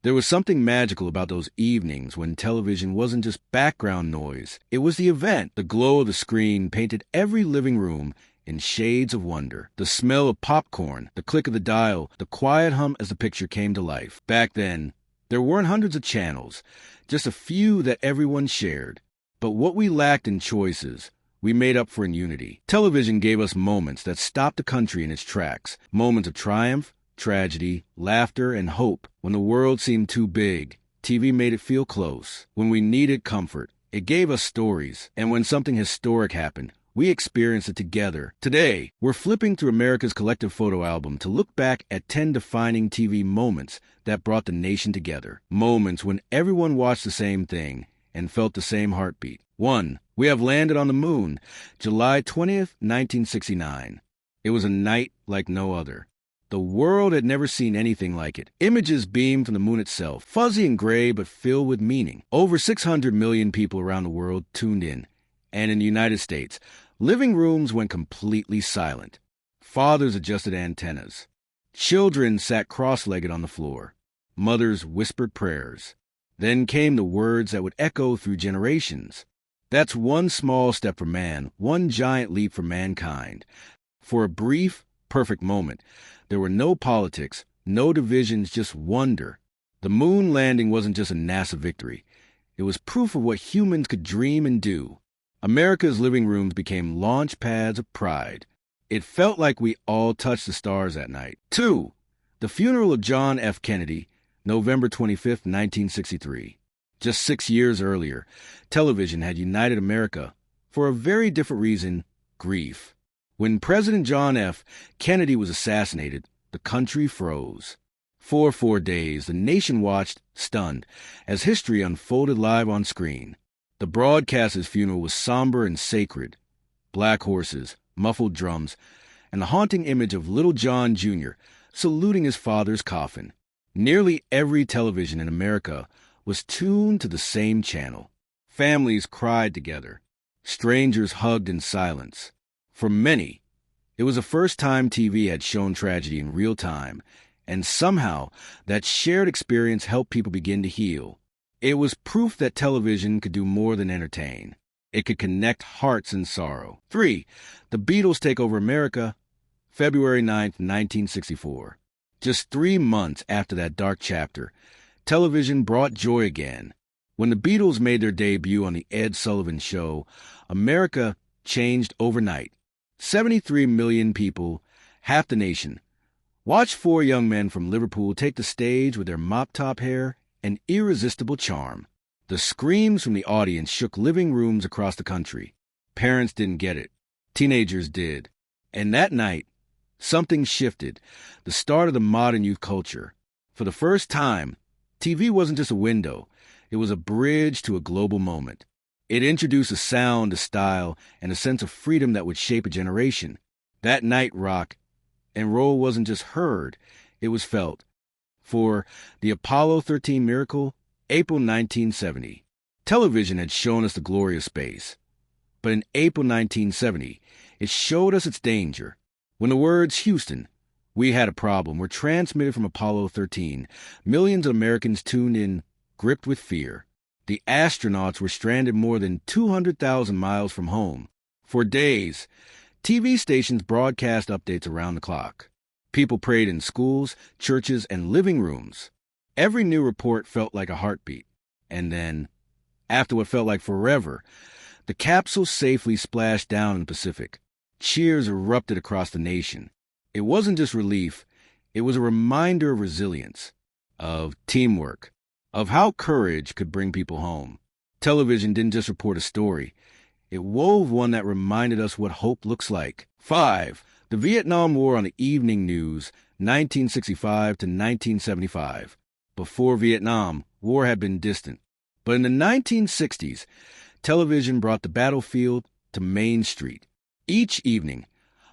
There was something magical about those evenings when television wasn't just background noise. It was the event. The glow of the screen painted every living room in shades of wonder. The smell of popcorn, the click of the dial, the quiet hum as the picture came to life. Back then, there weren't hundreds of channels, just a few that everyone shared. But what we lacked in choices, we made up for in unity. Television gave us moments that stopped the country in its tracks, moments of triumph, tragedy, laughter, and hope. When the world seemed too big, TV made it feel close. When we needed comfort, it gave us stories. And when something historic happened, we experienced it together. Today, we're flipping through America's collective photo album to look back at 10 defining TV moments that brought the nation together. Moments when everyone watched the same thing and felt the same heartbeat. 1. We have landed on the moon, July 20th, 1969. It was a night like no other. The world had never seen anything like it. Images beamed from the moon itself, fuzzy and gray but filled with meaning. Over 600 million people around the world tuned in. And in the United States, living rooms went completely silent. Fathers adjusted antennas. Children sat cross-legged on the floor. Mothers whispered prayers. Then came the words that would echo through generations. That's one small step for man, one giant leap for mankind. For a brief, perfect moment, there were no politics, no divisions, just wonder. The moon landing wasn't just a NASA victory. It was proof of what humans could dream and do. America's living rooms became launch pads of pride. It felt like we all touched the stars that night. 2. The funeral of John F. Kennedy, November 25th, 1963. Just 6 years earlier, television had united America for a very different reason: grief. When President John F. Kennedy was assassinated, the country froze. For 4 days, the nation watched, stunned, as history unfolded live on screen. The broadcaster's funeral was somber and sacred. Black horses, muffled drums, and the haunting image of little John Jr. saluting his father's coffin. Nearly every television in America was tuned to the same channel. Families cried together. Strangers hugged in silence. For many, it was the first time TV had shown tragedy in real time, and somehow that shared experience helped people begin to heal. It was proof that television could do more than entertain. It could connect hearts in sorrow. 3. The Beatles take over America, February 9th, 1964. Just 3 months after that dark chapter, television brought joy again. When the Beatles made their debut on the Ed Sullivan Show, America changed overnight. 73 million people, half the nation, watched 4 young men from Liverpool take the stage with their mop-top hair and irresistible charm. The screams from the audience shook living rooms across the country. Parents didn't get it. Teenagers did. And that night, something shifted, the start of the modern youth culture. For the first time, TV wasn't just a window. It was a bridge to a global moment. It introduced a sound, a style, and a sense of freedom that would shape a generation. That night, rock and roll wasn't just heard, it was felt. For the Apollo 13 miracle, April 1970. Television had shown us the glory of space. But in April 1970, it showed us its danger. When the words "Houston, we had a problem" were transmitted from Apollo 13, millions of Americans tuned in, gripped with fear. The astronauts were stranded more than 200,000 miles from home. For days, TV stations broadcast updates around the clock. People prayed in schools, churches, and living rooms. Every new report felt like a heartbeat. And then, after what felt like forever, the capsule safely splashed down in the Pacific. Cheers erupted across the nation. It wasn't just relief, it was a reminder of resilience, of teamwork, of how courage could bring people home. Television didn't just report a story, it wove one that reminded us what hope looks like. 5. The Vietnam War on the evening news, 1965 to 1975. Before Vietnam, war had been distant. But in the 1960s, television brought the battlefield to Main Street. Each evening,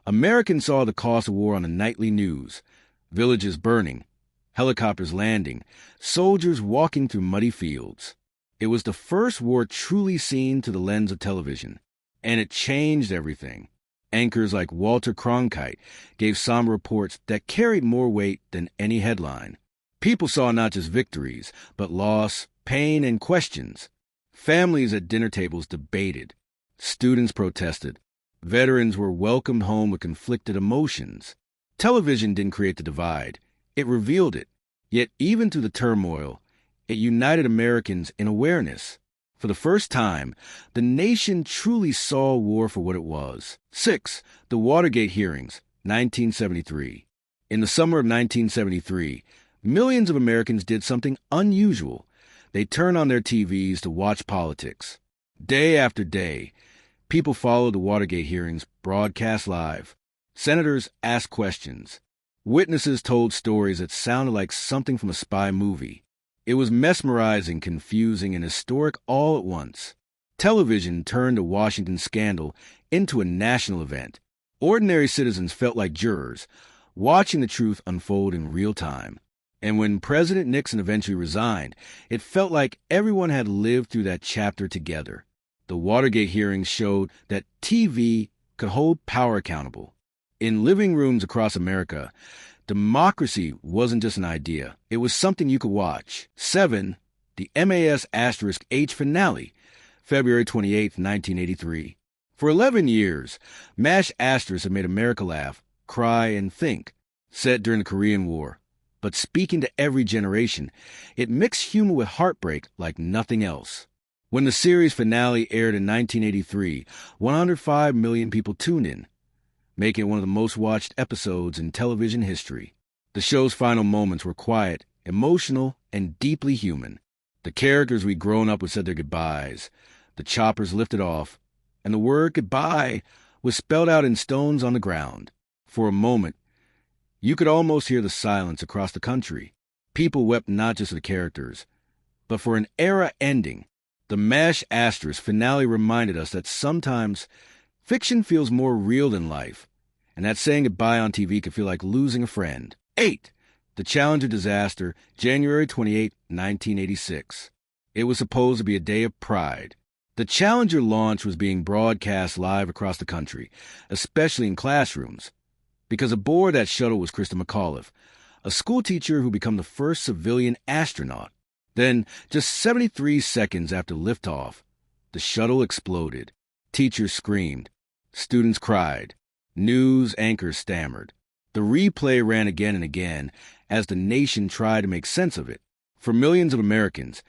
Americans saw the cost of war on the nightly news. Villages burning, helicopters landing, soldiers walking through muddy fields. It was the first war truly seen through the lens of television, and it changed everything. Anchors like Walter Cronkite gave somber reports that carried more weight than any headline. People saw not just victories, but loss, pain, and questions. Families at dinner tables debated. Students protested. Veterans were welcomed home with conflicted emotions. Television didn't create the divide. It revealed it. Yet even through the turmoil, it united Americans in awareness. For the first time, the nation truly saw war for what it was. 6. The Watergate hearings, 1973. In the summer of 1973, millions of Americans did something unusual. They turned on their TVs to watch politics. Day after day, people followed the Watergate hearings broadcast live. Senators asked questions. Witnesses told stories that sounded like something from a spy movie. It was mesmerizing, confusing, and historic all at once. Television turned the Washington scandal into a national event. Ordinary citizens felt like jurors, watching the truth unfold in real time. And when President Nixon eventually resigned, it felt like everyone had lived through that chapter together. The Watergate hearings showed that TV could hold power accountable. In living rooms across America, democracy wasn't just an idea. It was something you could watch. 7. The MAS*H finale, February 28, 1983. For 11 years, MASH* had made America laugh, cry, and think. Set during the Korean War, but speaking to every generation, it mixed humor with heartbreak like nothing else. When the series finale aired in 1983, 105 million people tuned in, making it one of the most watched episodes in television history. The show's final moments were quiet, emotional, and deeply human. The characters we'd grown up with said their goodbyes. The choppers lifted off, and the word goodbye was spelled out in stones on the ground. For a moment, you could almost hear the silence across the country. People wept not just for the characters, but for an era ending. The MASH* finale reminded us that sometimes fiction feels more real than life, and that saying goodbye on TV could feel like losing a friend. 8. The Challenger disaster, January 28, 1986. It was supposed to be a day of pride. The Challenger launch was being broadcast live across the country, especially in classrooms, because aboard that shuttle was Krista McAuliffe, a schoolteacher who became the first civilian astronaut. Then, just 73 seconds after liftoff, the shuttle exploded. Teachers screamed. Students cried. News anchors stammered. The replay ran again and again as the nation tried to make sense of it. For millions of Americans,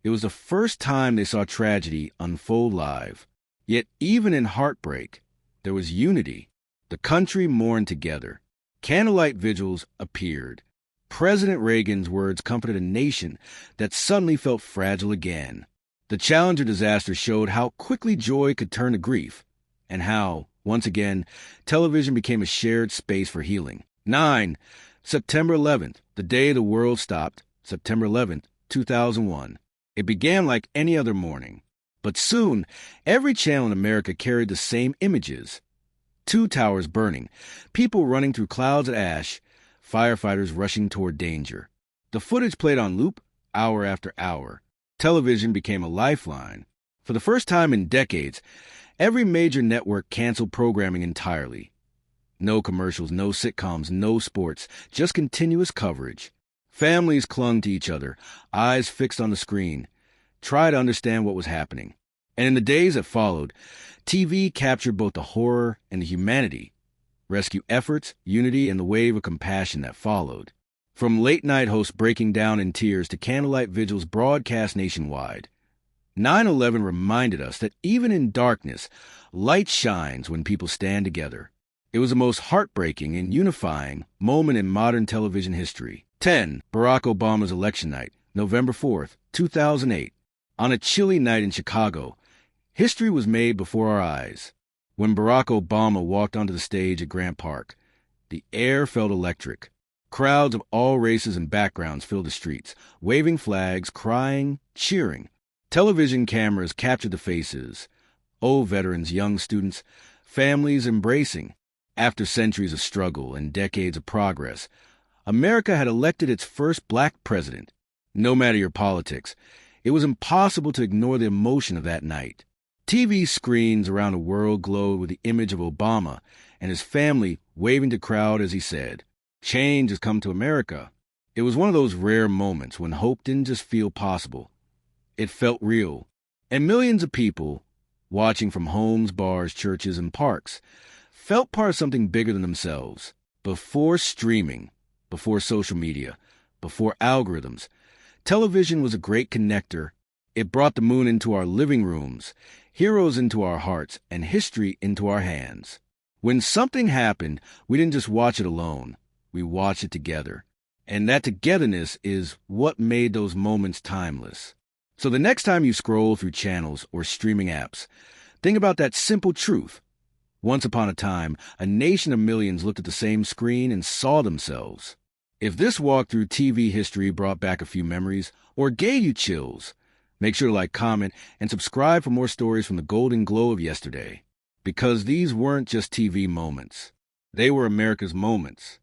it was the first time they saw tragedy unfold live. Yet even in heartbreak, there was unity. The country mourned together. Candlelight vigils appeared. President Reagan's words comforted a nation that suddenly felt fragile again. The Challenger disaster showed how quickly joy could turn to grief, and how, once again, television became a shared space for healing. 9. September 11th, the day the world stopped, September 11th, 2001. It began like any other morning. But soon, every channel in America carried the same images. Two towers burning, people running through clouds of ash, firefighters rushing toward danger. The footage played on loop, hour after hour. Television became a lifeline. For the first time in decades, every major network canceled programming entirely. No commercials, no sitcoms, no sports, just continuous coverage. Families clung to each other, eyes fixed on the screen, tried to understand what was happening. And in the days that followed, TV captured both the horror and the humanity, rescue efforts, unity, and the wave of compassion that followed. From late-night hosts breaking down in tears to candlelight vigils broadcast nationwide, 9/11 reminded us that even in darkness, light shines when people stand together. It was the most heartbreaking and unifying moment in modern television history. 10. Barack Obama's election night, November 4th, 2008. On a chilly night in Chicago, history was made before our eyes. When Barack Obama walked onto the stage at Grant Park, the air felt electric. Crowds of all races and backgrounds filled the streets, waving flags, crying, cheering. Television cameras captured the faces, old veterans, young students, families embracing. After centuries of struggle and decades of progress, America had elected its first black president. No matter your politics, it was impossible to ignore the emotion of that night. TV screens around the world glowed with the image of Obama and his family waving to the crowd as he said, "Change has come to America." It was one of those rare moments when hope didn't just feel possible. It felt real. And millions of people, watching from homes, bars, churches, and parks, felt part of something bigger than themselves. Before streaming, before social media, before algorithms, television was a great connector. It brought the moon into our living rooms, heroes into our hearts, and history into our hands. When something happened, we didn't just watch it alone. We watched it together. And that togetherness is what made those moments timeless. So the next time you scroll through channels or streaming apps, think about that simple truth. Once upon a time, a nation of millions looked at the same screen and saw themselves. If this walk through TV history brought back a few memories or gave you chills, make sure to like, comment, and subscribe for more stories from the golden glow of yesterday. Because these weren't just TV moments. They were America's moments.